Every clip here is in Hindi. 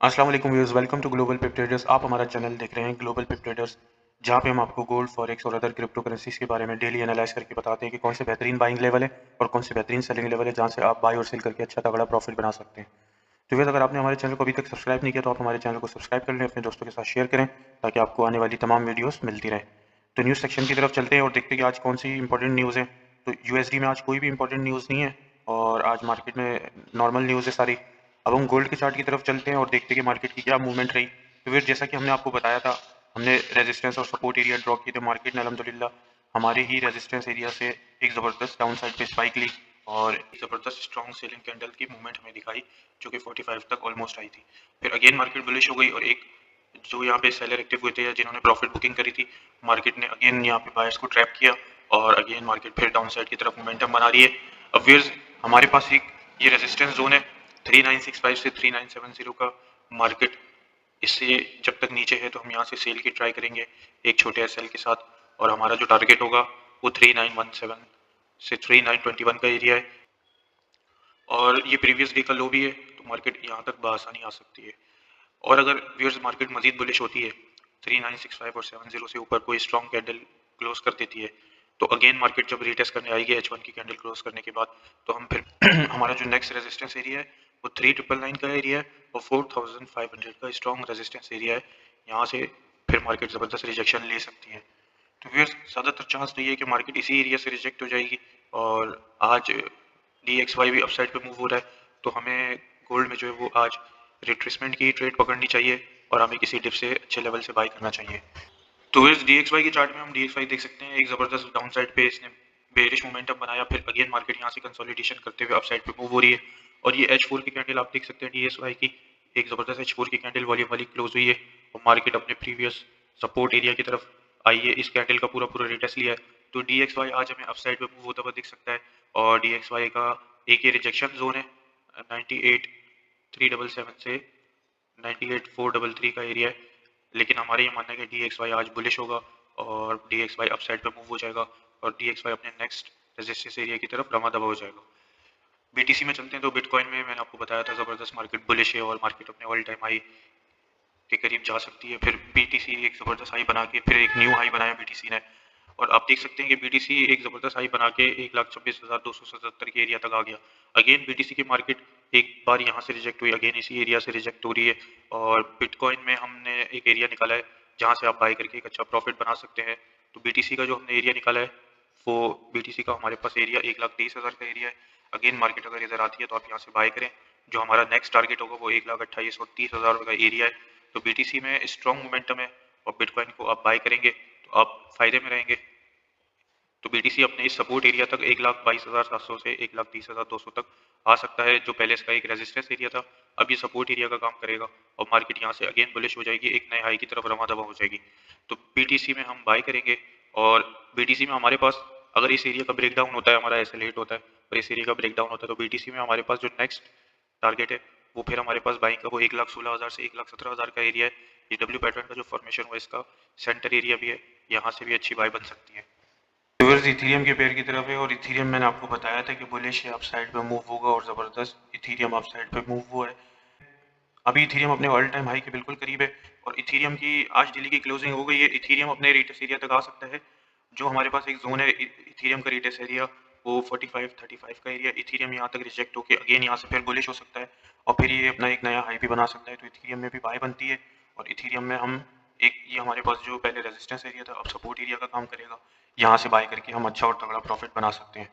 अस्सलाम वालेकुम viewers, welcome to global pip traders. आप हमारा चैनल देख रहे हैं ग्लोबल पिप ट्रेडर्स, जहाँ पे हम आपको गोल्ड, फॉरेक्स और अदर क्रिप्टो करेंसीज के बारे में डेली एनालाइज करके बताते हैं कि कौन से बेहतरीन बाइंग लेवल है और कौन से बेहतरीन सेलिंग लेवल है, जहाँ से आप बाय और सेल करके अच्छा तगड़ा प्रॉफिट बना सकते हैं। तो व्यूअर्स, अगर आपने हमारे चैनल को अभी तक सब्सक्राइब नहीं किया तो आप हमारे चैनल को सब्सक्राइब कर लें, अपने दोस्तों के साथ शेयर करें ताकि आपको आने वाली तमाम वीडियोस मिलती रहें। तो न्यूज़ सेक्शन की तरफ चलते हैं और देखते हैं कि आज कौन सी इंपॉर्टेंट न्यूज़ है। तो यूएसडी में आज कोई भी इंपॉर्टेंट न्यूज़ नहीं है और आज मार्केट में नॉर्मल न्यूज़ है सारी। अब हम गोल्ड के चार्ट की तरफ चलते हैं और देखते हैं कि मार्केट की क्या मूवमेंट रही। तो फिर जैसा कि हमने आपको बताया था, हमने रेजिस्टेंस और सपोर्ट एरिया ड्रॉ किए थे। मार्केट ने अल्हम्दुलिल्लाह हमारे ही रेजिस्टेंस एरिया से एक ज़बरदस्त डाउन साइड पे स्पाइक ली और एक ज़बरदस्त स्ट्रॉन्ग सेलिंग कैंडल की मूवमेंट हमें दिखाई, जो कि 45 तक ऑलमोस्ट आई थी। फिर अगेन मार्केट बुलिश हो गई और एक जो यहाँ पे सेलर एक्टिव हुए थे या जिन्होंने प्रॉफिट बुकिंग करी थी, मार्केट ने अगेन यहाँ पे बायर्स को ट्रैप किया और अगेन मार्केट फिर डाउन साइड की तरफ मोमेंटम बना रही है। अब व्यूअर्स, हमारे पास एक ये रेजिस्टेंस जोन है 3965 से 3970 का। मार्केट इससे जब तक नीचे है तो हम यहाँ से सेल की ट्राई करेंगे एक छोटे एसएल के साथ, और हमारा जो टारगेट होगा वो 3917 से 3921 का एरिया है और ये प्रीवियस डे का लो भी है, तो मार्केट यहाँ तक बआसानी आ सकती है। और अगर व्यूअर्स मार्केट मजीद बुलिश होती है 3965 और 70 से ऊपर कोई स्ट्रॉन्ग कैंडल क्लोज कर देती है, तो अगेन मार्केट जब रीटेस्ट करने आएगी H1 की कैंडल क्लोज करने के बाद, तो हम फिर हमारा जो नेक्स्ट रेजिस्टेंस एरिया है वो 3999 का एरिया है और 4500 का स्ट्रॉन्ग रेजिस्टेंस एरिया है। यहाँ से फिर मार्केट ज़बरदस्त रिजेक्शन ले सकती है। तो व्यूअर्स, ज़्यादातर चांस तो ये है कि मार्केट इसी एरिया से रिजेक्ट हो जाएगी और आज DXY भी अपसाइड पे मूव हो रहा है, तो हमें गोल्ड में जो है वो आज रिट्रेसमेंट की ट्रेड पकड़नी चाहिए और हमें किसी डिप से अच्छे लेवल से बाई करना चाहिए। तो इस DXY के चार्ट में हम DXY देख सकते हैं, एक ज़बरदस्त डाउन साइड पे इसने बेरिश मोमेंटम बनाया, फिर अगेन मार्केट यहाँ से कंसोलिडेशन करते हुए अपसाइड पे मूव हो रही है और ये H4 की कैंडल आप देख सकते हैं DXY की, एक ज़बरदस्त H4 की कैंडल वॉल्यूम वाली क्लोज हुई है और मार्केट अपने प्रीवियस सपोर्ट एरिया की तरफ आई है। इस कैंडल का पूरा पूरा रिटेस्ट लिया है, तो DXY आज हमें अपसाइड पे मूव होता हुआ दिख सकता है और DXY का एक ये रिजेक्शन जोन है 98,377 से 98,433 का एरिया है। लेकिन हमारे ये मानना है कि DXY आज बुलिश होगा और DXY अपसाइड पे मूव हो जाएगा और DXY अपने नेक्स्ट रेजिस्टेंस एरिया की तरफ रवा दवा हो जाएगा। BTC में चलते हैं, तो बिटकॉइन में मैंने आपको बताया था ज़बरदस्त मार्केट बुलिश है और मार्केट अपने ऑल टाइम हाई के करीब जा सकती है। फिर BTC एक ज़बरदस्त हाई बना के फिर एक न्यू हाई बनाया BTC ने और आप देख सकते हैं कि BTC एक ज़बरदस्त हाई बना के 1,26,277 के एरिया तक आ गया। अगेन BTC की मार्केट एक बार यहाँ से रिजेक्ट हुई, अगेन इसी एरिया से रिजेक्ट हो रही है और बिटकॉइन में हमने एक एरिया निकाला है जहाँ से आप बाई करके एक अच्छा प्रॉफिट बना सकते हैं। तो BTC का जो हमने एरिया निकाला है वो BTC का हमारे पास एरिया 1,30,000 का एरिया है। अगेन मार्केट अगर इधर आती है तो आप यहाँ से बाय करें। जो हमारा नेक्स्ट टारगेट होगा वो 1,28,000 और 30,000 का एरिया है। तो BTC में स्ट्रॉन्ग मोमेंटम है और बिटकॉइन को आप बाय करेंगे तो आप फायदे में रहेंगे। तो BTC अपने इस सपोर्ट एरिया तक 1,22,700 से 1,30,200 तक आ सकता है, जो पहले इसका एक रेजिस्टेंस एरिया था। अब ये सपोर्ट एरिया का काम करेगा और मार्केट यहाँ से अगेन बुलिश हो जाएगी, एक नए हाई की तरफ रवा दवा हो जाएगी। तो BTC में हम बाय करेंगे और BTC में हमारे पास अगर इस एरिया का ब्रेकडाउन होता है, हमारा ऐसे लेट होता है और इस एरिया का ब्रेकडाउन होता है, तो BTC में हमारे पास जो नेक्स्ट टारगेट है वो फिर हमारे पास बाइंग का वो 1,16,000 से 1,17,000 का एरिया है। ये W पैटर्न का जो फॉर्मेशन हुआ इसका सेंटर एरिया भी है, यहाँ से भी अच्छी बाई बन सकती है। रिवर्स इथीरियम के पेयर की तरफ है और इथीरियम मैंने आपको बताया था कि बुलिश है, अपसाइड पे मूव होगा और ज़बरदस्त इथीरियम अपसाइड पे मूव हुआ है। अभी इथीरियम अपने ऑल टाइम हाई के बिल्कुल करीब है और इथीरियम की आज डेली की क्लोजिंग हो गई है। इथीरियम अपने रिटेस्ट एरिया तक आ सकता है। जो हमारे पास एक जोन है इथीरियम का रिटेस्ट एरिया वो 45-35 का एरिया। इथीरियम यहाँ तक रिजेक्ट होकर अगेन यहाँ से फिर बुलिश हो सकता है और फिर ये अपना एक नया हाई भी बना सकता है। तो इथीरियम में भी बाय बनती है और इथीरियम में हम एक ये हमारे पास जो पहले रेजिस्टेंस एरिया था अब सपोर्ट एरिया का काम करेगा, यहाँ से बाय करके हम अच्छा और तगड़ा प्रॉफिट बना सकते हैं।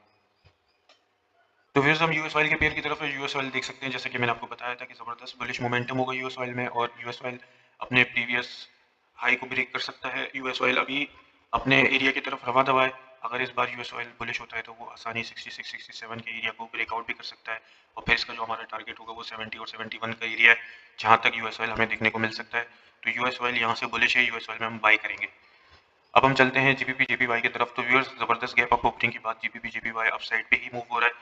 तो फिर हम यूएस ऑयल के पेयर की तरफ है। यूएस ऑयल देख सकते हैं, जैसे कि मैंने आपको बताया था कि ज़बरदस्त बुलिश मोमेंटम होगा यूएस ऑयल में और यूएस ऑयल अपने प्रीवियस हाई को ब्रेक कर सकता है। यूएस ऑयल अभी अपने एरिया की तरफ रवा दवा है। अगर इस बार यूएस ऑयल बुलिश होता है तो वो आसानी 66-67 के एरिया को ब्रेकआउट भी कर सकता है और फिर इसका जो हमारा टारगेट होगा वो 70 और 71 का एरिया है, जहाँ तक यूएस ऑयल हमें देखने को मिल सकता है। तो यूएस ऑयल यहाँ से बुलिश है, यूएस ऑयल में हम बाई करेंगे। अब हम चलते हैं जीबीपी जेपीवाई की तरफ। तो व्यूअर्स, ज़बरदस्त गैप अप ओपनिंग के बाद जीबीपी जेपीवाई अपसाइड पे ही मूव हो रहा है।